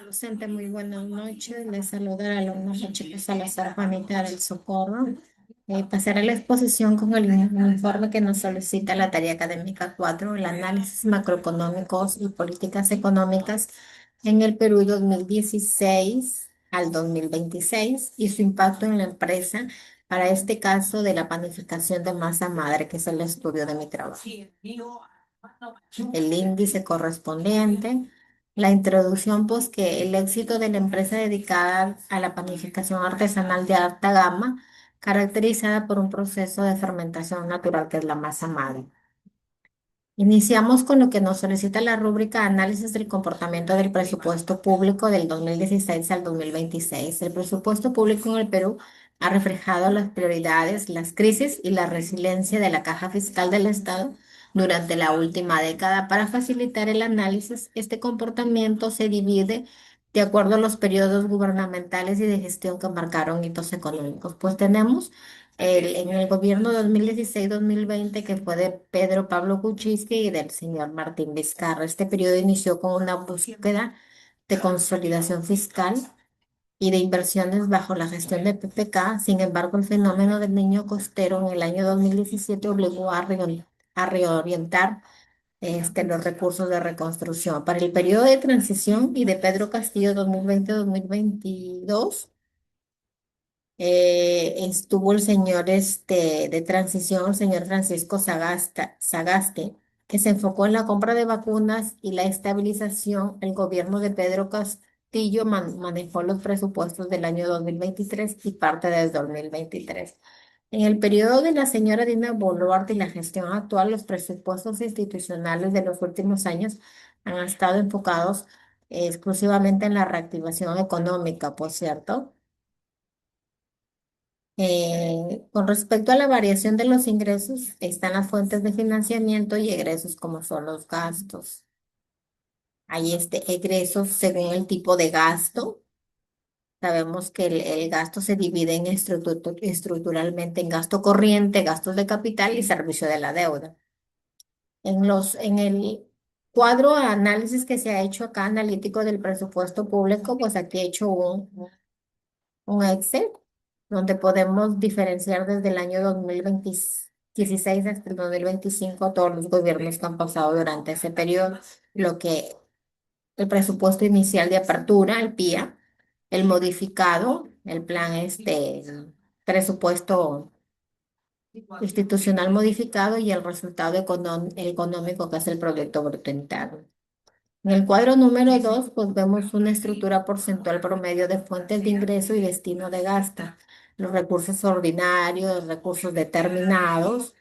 Docente, muy buenas noches. Les saluda la alumna Pacheco Salazar Juanita del Socorro. Pasaré la exposición con el informe que nos solicita la tarea académica 4, el análisis macroeconómicos y políticas económicas en el Perú 2016 al 2026 y su impacto en la empresa, para este caso de la panificación de masa madre, que es el estudio de mi trabajo. El índice correspondiente. La introducción, pues que el éxito de la empresa dedicada a la panificación artesanal de alta gama, caracterizada por un proceso de fermentación natural que es la masa madre. Iniciamos con lo que nos solicita la rúbrica Análisis del comportamiento del presupuesto público del 2016 al 2026. El presupuesto público en el Perú ha reflejado las prioridades, las crisis y la resiliencia de la caja fiscal del Estado durante la última década. Para facilitar el análisis, este comportamiento se divide de acuerdo a los periodos gubernamentales y de gestión que marcaron hitos económicos. Pues tenemos en el gobierno 2016-2020, que fue de Pedro Pablo Kuczynski y del señor Martín Vizcarra. Este periodo inició con una búsqueda de consolidación fiscal y de inversiones bajo la gestión de PPK. Sin embargo, el fenómeno del niño costero en el año 2017 obligó a reorientar los recursos de reconstrucción. Para el periodo de transición y de Pedro Castillo 2020-2022, estuvo el señor de transición, el señor Francisco Sagasti, que se enfocó en la compra de vacunas y la estabilización. El gobierno de Pedro Castillo manejó los presupuestos del año 2023 y parte del 2023. En el periodo de la señora Dina Boluarte y la gestión actual, los presupuestos institucionales de los últimos años han estado enfocados exclusivamente en la reactivación económica, por cierto. Con respecto a la variación de los ingresos, están las fuentes de financiamiento y egresos, como son los gastos. Hay egresos según el tipo de gasto. Sabemos que el gasto se divide estructuralmente en gasto corriente, gastos de capital y servicio de la deuda. En el cuadro de análisis que se ha hecho acá, analítico del presupuesto público, pues aquí he hecho un Excel donde podemos diferenciar desde el año 2016 hasta el 2025 todos los gobiernos que han pasado durante ese periodo, lo que el presupuesto inicial de apertura, el PIA, el modificado, el plan presupuesto institucional modificado y el resultado económico, que es el Producto Bruto Interno. En el cuadro número 2, pues vemos una estructura porcentual promedio de fuentes de ingreso y destino de gasto, los recursos ordinarios, recursos determinados,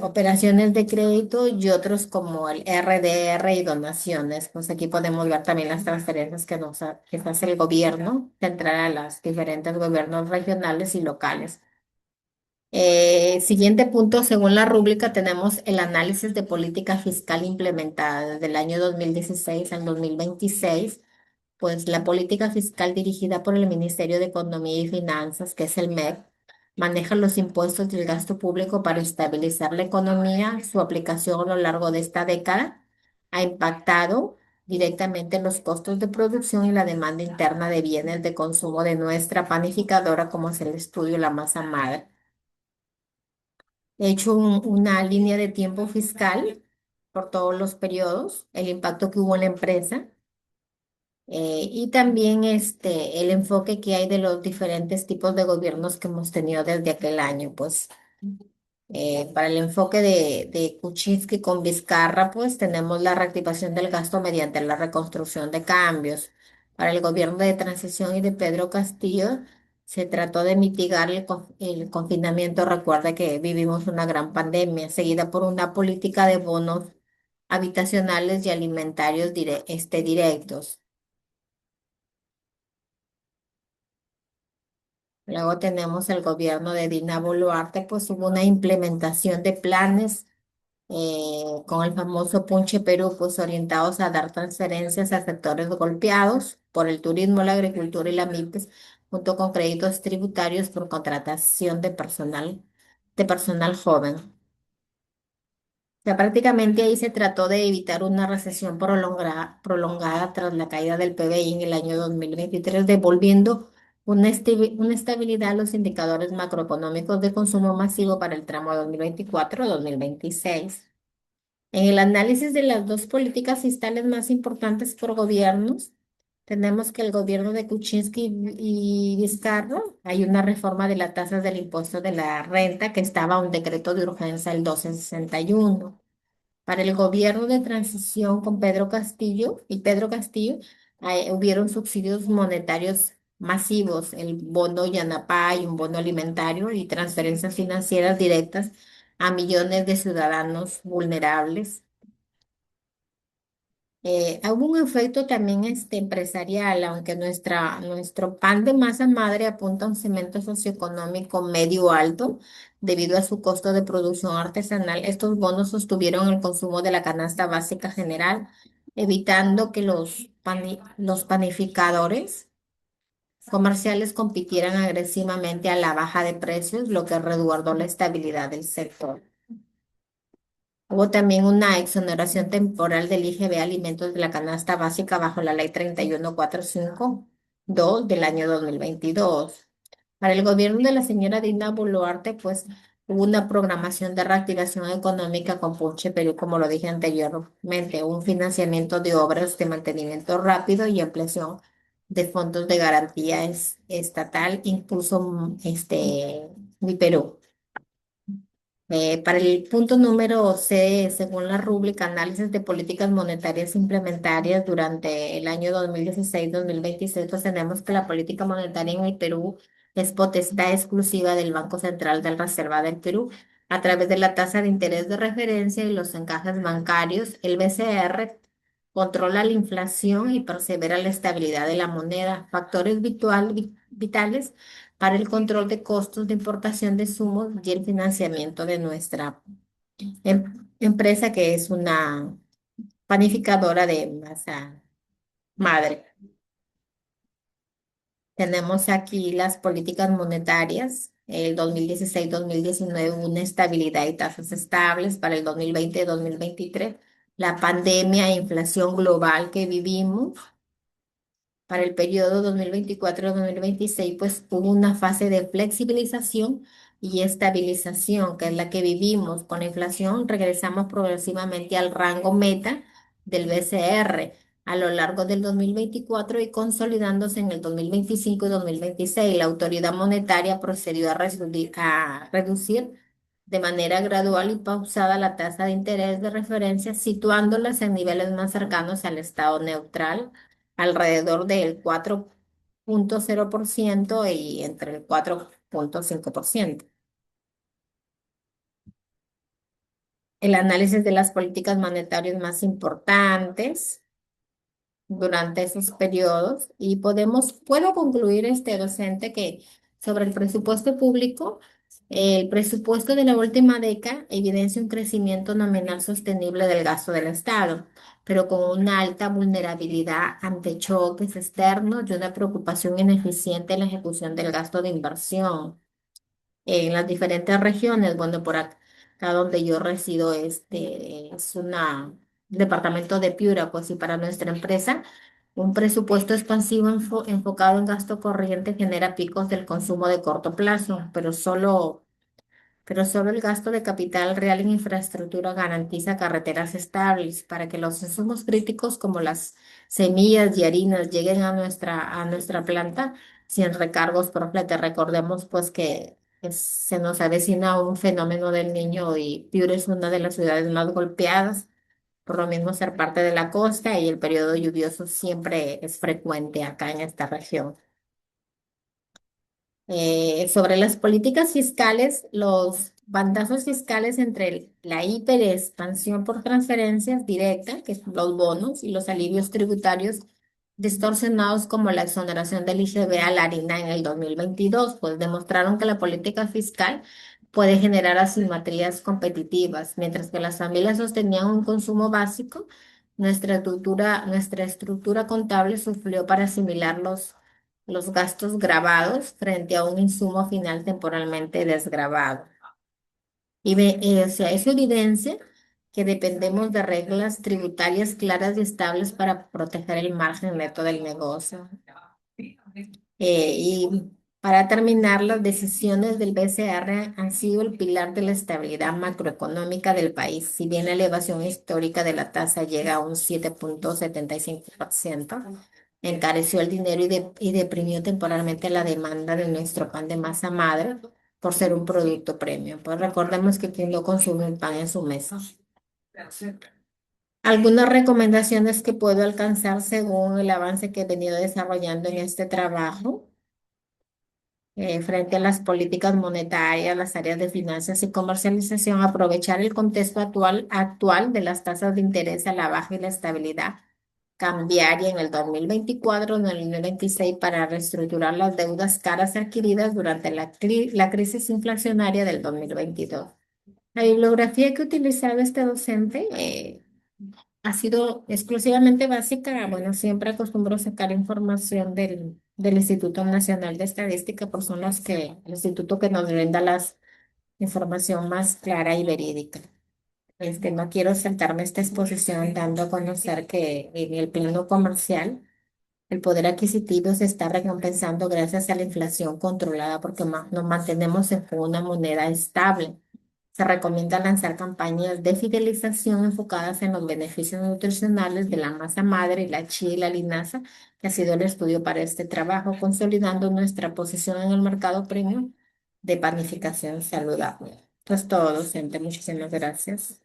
operaciones de crédito y otros como el RDR y donaciones. Pues aquí podemos ver también las transferencias que hace el gobierno central a los diferentes gobiernos regionales y locales. Siguiente punto, según la rúbrica, tenemos el análisis de política fiscal implementada desde el año 2016 al 2026. Pues la política fiscal dirigida por el Ministerio de Economía y Finanzas, que es el MEP, maneja los impuestos y el gasto público para estabilizar la economía. Su aplicación a lo largo de esta década ha impactado directamente en los costos de producción y la demanda interna de bienes de consumo de nuestra panificadora, como es el estudio La Masa Madre. He hecho una línea de tiempo fiscal por todos los periodos, el impacto que hubo en la empresa, y también el enfoque que hay de los diferentes tipos de gobiernos que hemos tenido desde aquel año. Pues para el enfoque de Kuczynski con Vizcarra, pues tenemos la reactivación del gasto mediante la reconstrucción de cambios. Para el gobierno de transición y de Pedro Castillo, se trató de mitigar el confinamiento. Recuerda que vivimos una gran pandemia, seguida por una política de bonos habitacionales y alimentarios directos. Luego tenemos el gobierno de Dina Boluarte, pues hubo una implementación de planes con el famoso Punche Perú, pues orientados a dar transferencias a sectores golpeados por el turismo, la agricultura y la MIPES, junto con créditos tributarios por contratación de personal joven. sea, prácticamente ahí se trató de evitar una recesión prolongada tras la caída del PBI en el año 2023, devolviendo una estabilidad a los indicadores macroeconómicos de consumo masivo para el tramo 2024-2026. En el análisis de las dos políticas fiscales más importantes por gobiernos, tenemos que el gobierno de Kuczynski y Vizcarra, hay una reforma de las tasas del impuesto de la renta que estaba un decreto de urgencia el 1261. Para el gobierno de transición con Pedro Castillo, hubieron subsidios monetarios masivos, el bono Yanapay, un bono alimentario y transferencias financieras directas a millones de ciudadanos vulnerables. Hubo un efecto también empresarial, aunque nuestro pan de masa madre apunta a un cemento socioeconómico medio alto debido a su costo de producción artesanal. Estos bonos sostuvieron el consumo de la canasta básica general, evitando que los panificadores comerciales compitieran agresivamente a la baja de precios, lo que resguardó la estabilidad del sector. Hubo también una exoneración temporal del IGB alimentos de la canasta básica bajo la ley 31452 del año 2022. Para el gobierno de la señora Dina Boluarte, pues hubo una programación de reactivación económica con Punche Perú, como lo dije anteriormente, un financiamiento de obras de mantenimiento rápido y ampliación de fondos de garantía estatal, incluso mi Perú. Para el punto número C, según la rúbrica Análisis de Políticas Monetarias Implementarias durante el año 2016-2026, pues tenemos que la política monetaria en el Perú es potestad exclusiva del Banco Central de la Reserva del Perú. A través de la tasa de interés de referencia y los encajes bancarios, el BCR controla la inflación y persevera la estabilidad de la moneda, factores vitales para el control de costos de importación de insumos y el financiamiento de nuestra empresa, que es una panificadora de masa madre. Tenemos aquí las políticas monetarias. El 2016-2019 una estabilidad y tasas estables para el 2020-2023. La pandemia e inflación global que vivimos para el periodo 2024-2026, pues hubo una fase de flexibilización y estabilización, que es la que vivimos. Con la inflación regresamos progresivamente al rango meta del BCR a lo largo del 2024 y consolidándose en el 2025 y 2026. La autoridad monetaria procedió a reducir de manera gradual y pausada la tasa de interés de referencia, situándolas en niveles más cercanos al estado neutral alrededor del 4,0% y entre el 4,5%. El análisis de las políticas monetarias más importantes durante esos periodos y puedo concluir este docente que sobre el presupuesto público, el presupuesto de la última década evidencia un crecimiento nominal sostenible del gasto del Estado, pero con una alta vulnerabilidad ante choques externos y una preocupación ineficiente en la ejecución del gasto de inversión en las diferentes regiones. Bueno, por acá donde yo resido, es una departamento de Piura, pues y para nuestra empresa, un presupuesto expansivo enfocado en gasto corriente genera picos del consumo de corto plazo, pero solo el gasto de capital real en infraestructura garantiza carreteras estables para que los insumos críticos como las semillas y harinas lleguen a nuestra planta sin recargos por flete. Recordemos pues que se nos avecina un fenómeno del niño y Piura es una de las ciudades más golpeadas, por lo mismo ser parte de la costa y el periodo lluvioso siempre es frecuente acá en esta región. Sobre las políticas fiscales, los bandazos fiscales entre la hiperexpansión por transferencias directas, que son los bonos, y los alivios tributarios distorsionados como la exoneración del IGB a la harina en el 2022, pues demostraron que la política fiscal puede generar asimetrías competitivas. Mientras que las familias sostenían un consumo básico, nuestra estructura contable sufrió para asimilar los gastos grabados frente a un insumo final temporalmente desgravado. O sea, eso evidencia que dependemos de reglas tributarias claras y estables para proteger el margen neto del negocio. Y para terminar, las decisiones del BCR han sido el pilar de la estabilidad macroeconómica del país. Si bien la elevación histórica de la tasa llega a un 7,75%, encareció el dinero y deprimió temporalmente la demanda de nuestro pan de masa madre por ser un producto premium. Pues recordemos que quien no consume un pan en su mesa. Algunas recomendaciones que puedo alcanzar según el avance que he venido desarrollando en este trabajo frente a las políticas monetarias, las áreas de finanzas y comercialización, aprovechar el contexto actual de las tasas de interés a la baja y la estabilidad cambiaria en el 2024, en el 2026 para reestructurar las deudas caras adquiridas durante la crisis inflacionaria del 2022. La bibliografía que ha utilizado este docente ha sido exclusivamente básica. Bueno, siempre acostumbro sacar información del Instituto Nacional de Estadística, por son el instituto que nos brinda la información más clara y verídica. No quiero saltarme esta exposición dando a conocer que en el plano comercial el poder adquisitivo se está recompensando gracias a la inflación controlada porque nos mantenemos en una moneda estable. Se recomienda lanzar campañas de fidelización enfocadas en los beneficios nutricionales de la masa madre, la chía y la linaza, que ha sido el estudio para este trabajo, consolidando nuestra posición en el mercado premium de panificación saludable. Esto es todo, docente. Muchísimas gracias.